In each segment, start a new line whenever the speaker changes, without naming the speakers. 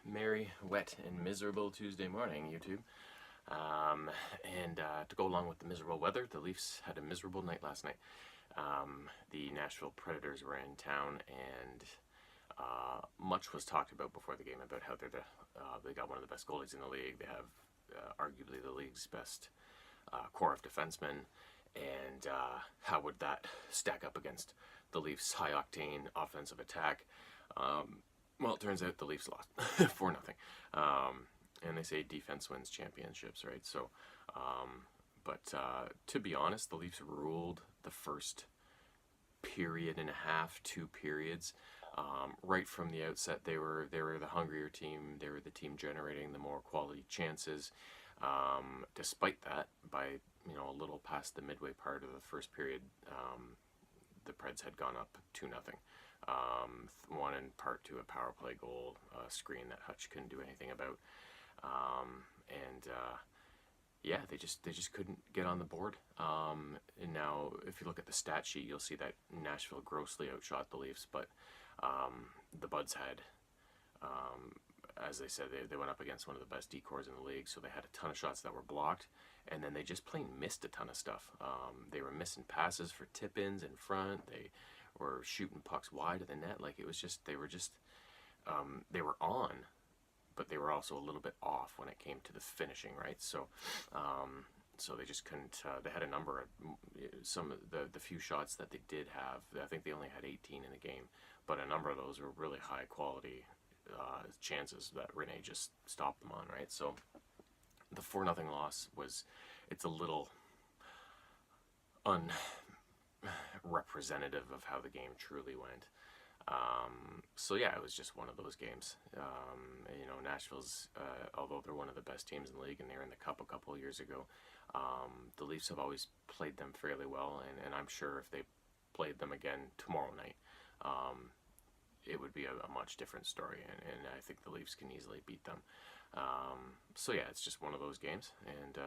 merry, wet, and miserable Tuesday morning, YouTube. To go along with the miserable weather, the Leafs had a miserable night last night. The Nashville Predators were in town, and much was talked about before the game about how they got one of the best goalies in the league. They have arguably the league's best core of defensemen, and how would that stack up against the Leafs' high-octane offensive attack? Well, it turns out the Leafs lost 4-0. And they say defense wins championships, right? So, to be honest, the Leafs ruled the first period and a half, 2 periods. Right from the outset, they were the hungrier team. They were the team generating the more quality chances. Despite that, by a little past the midway part of the first period, the Preds had gone up 2-0. One in part to a power play goal, screen that Hutch couldn't do anything about. They just couldn't get on the board. And now, if you look at the stat sheet, you'll see that Nashville grossly outshot the Leafs, but the Buds had, as they said, they went up against one of the best D-cores in the league, so they had a ton of shots that were blocked, and then they just plain missed a ton of stuff. They were missing passes for tip-ins in front. They were shooting pucks wide of the net. Like, it was just, they were on, but they were also a little bit off when it came to the finishing, right? So they just couldn't. They had a number of some of the few shots that they did have. I think they only had 18 in the game, but a number of those were really high quality chances that Rene just stopped them on, right? So the 4-0 loss it's a little unrepresentative of how the game truly went. It was just one of those games. Nashville's, although they're one of the best teams in the league and they were in the Cup a couple of years ago, the Leafs have always played them fairly well, and I'm sure if they played them again tomorrow night, it would be a much different story, and I think the Leafs can easily beat them. It's just one of those games, and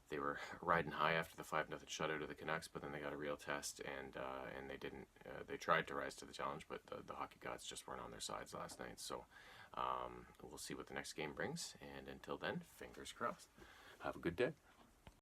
they were riding high after the 5-0 shutout of the Canucks, but then they got a real test, and they didn't. They tried to rise to the challenge, but the hockey gods just weren't on their sides last night. So we'll see what the next game brings, and until then, fingers crossed. Have a good day.